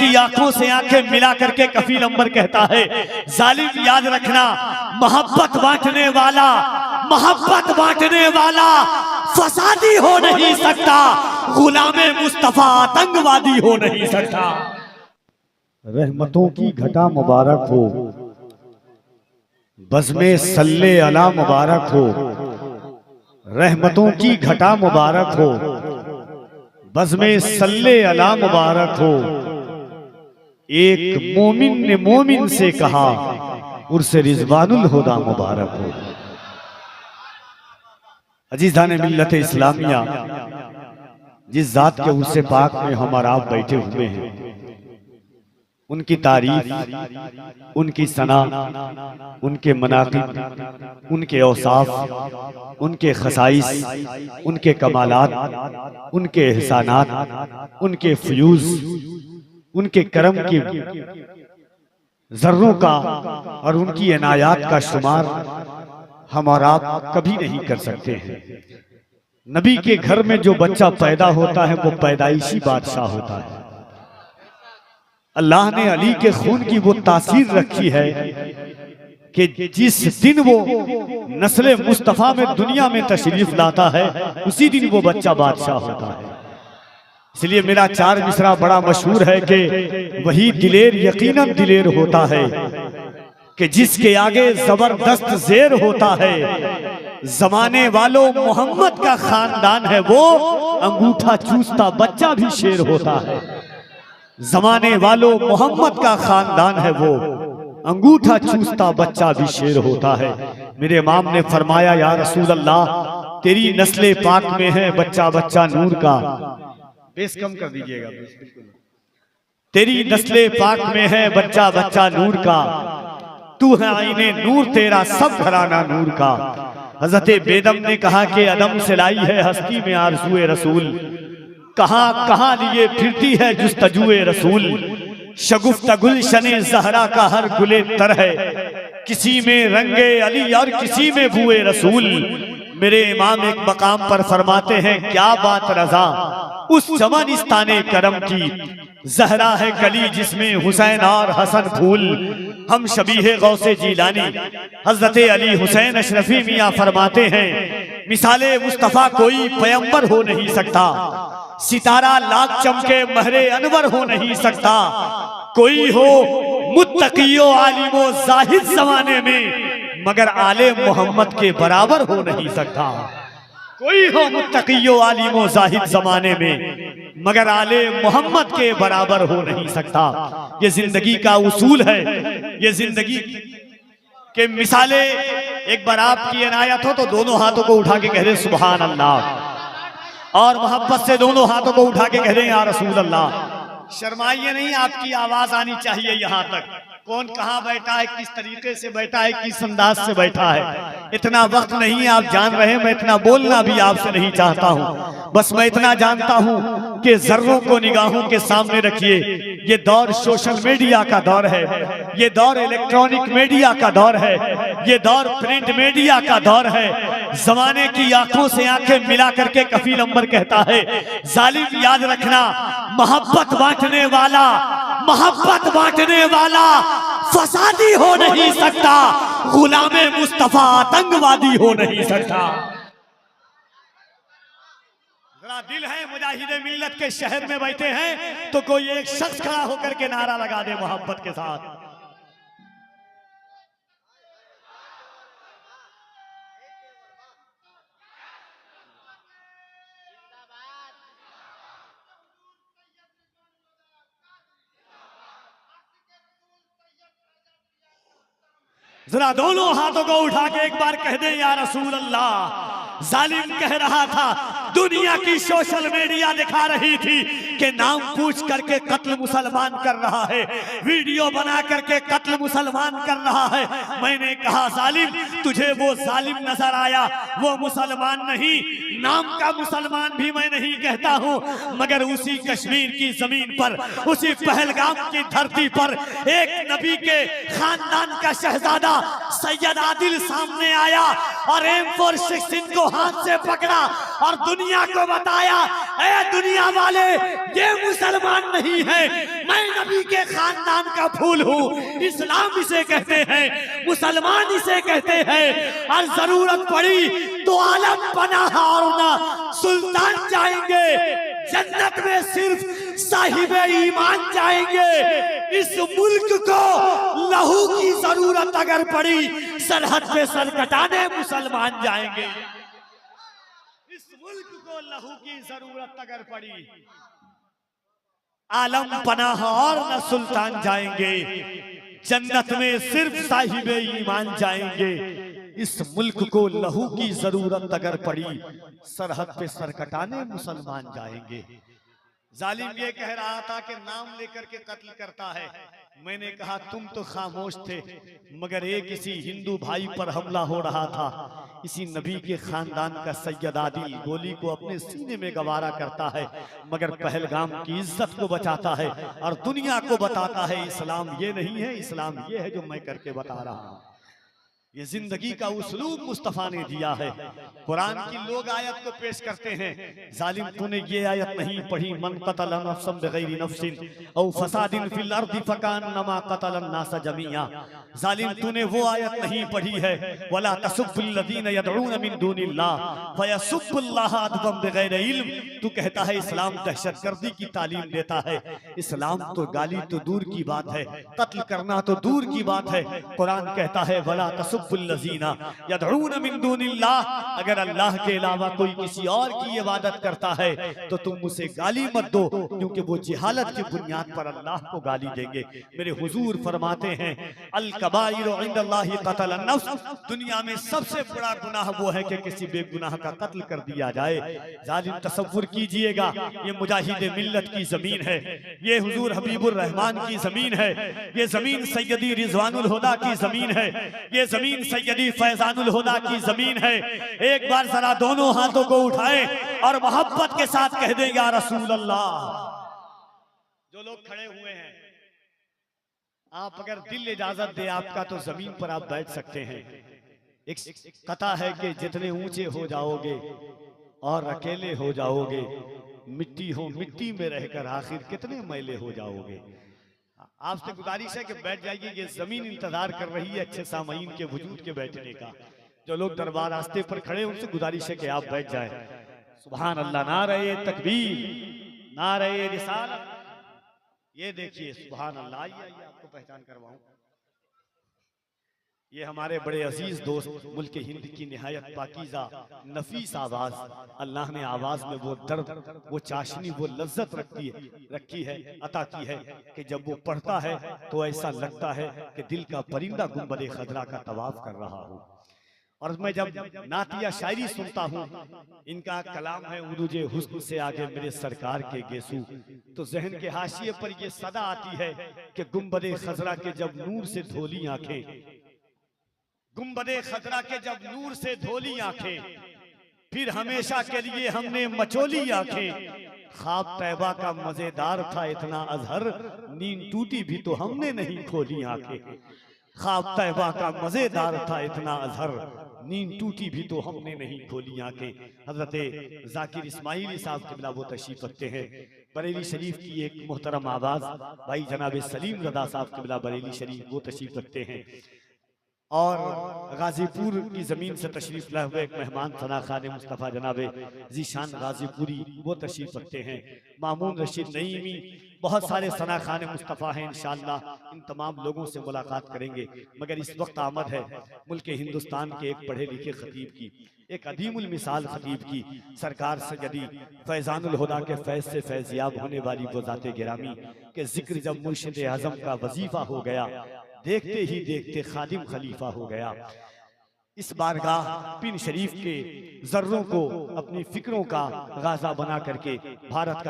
की आंखों से आंखें मिला करके कफील अंबर कहता है, जालिम याद रखना, मोहब्बत बांटने वाला फसादी हो नहीं सकता, गुलामे मुस्तफा आतंकवादी हो नहीं सकता। रहमतों की घटा मुबारक हो, बज़्मे सल्ले अला मुबारक हो। रहमतों की घटा मुबारक हो, बज़्मे सल्ले अला मुबारक हो। एक मोमिन ने मोमिन से कहा, उर्से रिज़वानुल हुदा मुबारक हो। अजीज़ान मिल्लत इस्लामिया, जिस जात के उर्से पाक में हम और आप बैठे हुए हैं, उनकी तारीफ, उनकी सना, उनके मनाक़िब, उनके औसाफ, उनके खसाइस, उनके कमालात, उनके एहसानात, उनके फ़यूज़, उनके करम की ज़र्रों का और उनकी इनायात का शुमार हम और आप कभी नहीं कर सकते हैं। नबी के घर में जो बच्चा पैदा होता है वो पैदाइशी बादशाह होता है। अल्लाह ने अली के खून की वो तासीर रखी है कि जिस दिन वो नस्ल मुस्तफ़ा में दुनिया में तशरीफ लाता है, उसी दिन वो बच्चा बादशाह होता है। इसलिए मेरा 4 मिसरा बड़ा मशहूर है कि वही दिलेर यकीनन दिलेर होता है कि जिसके आगे जबरदस्त जेर होता है। जमाने वालों मोहम्मद का खानदान है वो, अंगूठा चूसता बच्चा भी शेर होता है। जमाने वालों मोहम्मद का खानदान है वो, अंगूठा चूसता बच्चा भी शेर होता है। मेरे इमाम ने फरमाया, या रसूल अल्लाह, तेरी नस्ले पाक में है बच्चा बच्चा नूर का। बेस कम कर दीजिएगा। तेरी नस्ले पाक में है बच्चा बच्चा नूर का, तू है आईने नूर तेरा सब घराना नूर का। हजरत बेदम ने कहा कि अदम से लाई है हस्ती में आरज़ुए रसूल, कहां कहां लिए फिरती है जुस्तजुए रसूल। शगुफ्ता गुलशने ज़हरा का हर गुले तर है, किसी में रंगे अली और किसी में बुए रसूल। मेरे इमाम एक मकाम पर फरमाते हैं, क्या बात रजा उस चमनिस्ताने करम की, ज़हरा है कली जिसमें हुसैन और हसन फूल। हम शबीहे गौसे जीलानी हजरत अली हुसैन अशरफी मियाँ फरमाते हैं, मिसाले मुस्तफ़ा कोई पैगंबर हो नहीं सकता, सितारा लाख चमके महरे अनवर हो नहीं सकता। कोई हो मुत्तकियो आलिमो जाहिद ज़माने में, मगर आले मोहम्मद के बराबर हो नहीं सकता। कोई हो मुत्तकियो आलिमो जाहिद ज़माने में, मगर आले मोहम्मद के बराबर हो नहीं सकता। ये जिंदगी का उसूल है, ये जिंदगी के मिसाले। एक बार आपकी इनायत हो तो दोनों हाथों को उठा के कह दे सुभान अल्लाह, और मोहब्बत से दोनों हाथों को उठा के कह दे या रसूल अल्लाह। शर्माइए नहीं, आपकी आवाज आनी चाहिए यहाँ तक। कौन कहाँ बैठा है, किस तरीके से बैठा है, किस अंदाज से बैठा है, इतना वक्त नहीं, आप जान रहे हैं। मैं इतना बोलना भी आपसे नहीं चाहता हूँ, बस मैं इतना जानता हूँ कि जर्रों को निगाहों के सामने रखिए। ये दौर सोशल मीडिया का दौर है, ये दौर इलेक्ट्रॉनिक मीडिया का दौर है, ये दौर प्रिंट मीडिया का दौर है। जमाने की आंखों से आंखें मिला करके कफील अंबर कहता है, जालिम याद रखना, मोहब्बत बांटने वाला फसादी हो नहीं सकता, गुलामे मुस्तफा आतंकवादी हो नहीं सकता। जरा दिल है मुजाहिदे मिल्लत के शहर में बैठे हैं तो कोई एक शख्स खड़ा होकर के नारा लगा दे मोहब्बत के साथ। जरा दोनों हाथों को उठा के एक बार कह दे या रसूल अल्लाह। जालिम कह रहा था, दुनिया की सोशल मीडिया दिखा रही थी कि नाम पूछ करके कत्ल मुसलमान कर रहा है, वीडियो बना करके कत्ल मुसलमान कर रहा है। मैंने कहा जालिम, तुझे वो जालिम नजर आया, वो मुसलमान नहीं, नाम का मुसलमान भी मैं नहीं कहता हूँ, मगर उसी कश्मीर की जमीन पर, उसी पहलगाम की धरती पर एक नबी के खानदान का शहजादा सैयद आदिल सामने आया और M416 को हाथ से पकड़ा और दुनिया को बताया, ऐ दुनिया वाले, ये मुसलमान नहीं है, मैं नबी के खानदान का फूल हूँ। इस्लाम इसे कहते हैं, मुसलमान इसे कहते हैं। और जरूरत पड़ी तो आलम पनाह और ना सुल्तान जाएंगे, जन्नत में सिर्फ साहिबे ईमान जाएंगे। इस मुल्क को लहू की जरूरत अगर पड़ी, सरहद पे सर कटाने मुसलमान जाएंगे। इस मुल्क को लहू की जरूरत अगर पड़ी, आलम पनाह और न सुल्तान जाएंगे, जन्नत में सिर्फ साहिबे ईमान जाएंगे। इस मुल्क को लहू की जरूरत अगर पड़ी, सरहद पे सर कटाने मुसलमान जाएंगे। जालिम ये कह रहा था कि नाम लेकर के कत्ल करता है। मैंने कहा तुम तो खामोश थे, मगर एक किसी हिंदू भाई पर हमला हो रहा था, इसी नबी के खानदान का सैयद आदिल गोली को अपने सीने में गवारा करता है, मगर पहलगाम की इज्जत को बचाता है और दुनिया को बताता है इस्लाम ये नहीं है, इस्लाम ये है जो मैं करके बता रहा हूँ। ये जिंदगी का उसलूब मुस्तफा ने दिया है। कुरान की लोग आयत को पेश करते हैं, जालिम तूने ये आयत नहीं पढ़ी, मन कतल नफ्सन बिगैरि नफ्सिन औ फसादिन फिल अर्दि फकान्नमा कतल अन्नास जमीआ। जालिम तूने वो आयत नहीं पढ़ी है, वला तसुब्बुल लज़ीना यदऊन मिन दूनिल्लाह फयसुब्बुल्लाह अदबन बिगैरि इल्म। तू कहता है इस्लाम दहशतगर्दी की तालीम देता है। इस्लाम तो गाली तो दूर की बात है, कत्ल करना तो दूर की बात है। कुरान कहता है वला लज़ीना यदऊन मिन दूनिल्लाह, अगर अल्लाह के अलावा कोई किसी और की इबादत करता है तो तुम उसे गाली मत दो, क्योंकि वो जिहालत की बुनियाद पर अल्लाह को गाली देंगे। मेरे हुजूर फरमाते हैं अल कबाइरु इंदल्लाहि क़त्ल अन्नफ्स, दुनिया में सबसे बड़ा गुनाह वो है कि किसी बेगुनाह का कत्ल कर दिया जाए। जालिम तसव्वुर कीजिएगा, ये मुजाहिद मिल्लत की जमीन है, ये हुजूर हबीबुर रहमान की जमीन है, ये जमीन सैयदी रिजवानुल हुदा की जमीन है, ये जमीन सैयदी फैजानुल हुदा की जमीन है। एक बार जरा दोनों हाथों को उठाएं और मोहब्बत के साथ कह दें या रसूल अल्लाह। जो लोग खड़े हुए हैं, आप अगर दिल इजाजत दे आपका तो जमीन पर आप बैठ सकते हैं। एक कथा है कि जितने ऊंचे हो जाओगे और अकेले हो जाओगे, मिट्टी हो मिट्टी में रहकर आखिर कितने मैले हो जाओगे। आपसे गुजारिश है कि बैठ जाइए, ये जमीन इंतजार कर रही है अच्छे सामईन के वजूद के बैठने का। जो लोग दरबार रास्ते पर खड़े उनसे गुजारिश है कि आप बैठ जाएं। सुभान अल्लाह, नारे तकबीर, नारे रिसालत। ये देखिए सुभान अल्लाह, आइए आपको पहचान करवाऊं। ये हमारे बड़े अजीज दोस्त मुल्क हिंद की निहायत पाकीज़ा नफीस आवाज, अल्लाह ने आवाज में वो दर्द, वो चाशनी, वो लज्जत रखी है, अता की है कि जब वो पढ़ता है तो ऐसा लगता है कि दिल का परिंदा गुंबद खजरा का तवाफ कर रहा हो। और मैं जब नातिया शायरी सुनता हूँ, इनका कलाम है उरूजे हुस्न से आगे मेरे सरकार के गेसू, तो जहन के हाशिए पर ये सदा आती है कि गुंबद खजरा के जब नूर से धोली आंखें, गुंबदे खजरा के जब नूर से धोली आंखें, फिर हमेशा के लिए हमने मचोली आंखें। ख्वाब तैबा का मजेदार था इतना अजहर, नींद टूटी भी तो हमने नहीं खोली आंखें। ख्वाब तैबा का मजेदार था इतना अजहर, नींद टूटी भी तो हमने नहीं खोली आंखें। हजरत जाकिर इस्माइली साहब किबला वो तशरीफ रखते हैं। बरेली शरीफ की एक मोहतरम आवाज भाई जनाब सलीम रदा साहब किबला बरेली शरीफ वो तशरीफ रखते हैं। और गाजीपुर की जमीन से तशरीफ लाए हुए एक मेहमान सना खान मुस्तफ़ा जनाबे जीशान गाजीपुरी वो तशरीफ रखते हैं। मामून रशीद नईमी, बहुत सारे सना खान मुस्तफ़ा हैं। इंशाअल्लाह इन तमाम लोगों से मुलाकात करेंगे, मगर इस वक्त आमद है मुल्क हिंदुस्तान के एक पढ़े लिखे खतीब की, एक अदीमुल मिसाल खतीब की, सरकार सैयदी फैजानुल हुदा के फैज से फैजियाब होने वाली वो ज़ाते गिरामी के जिक्र जब मुर्शिद आज़म का वजीफा हो गया, देखते ही देखते खादिम खलीफा हो गया। इस बारगाह पिन शरीफ के जर्रों को अपनी फिक्रों का गाजा बना करके भारत का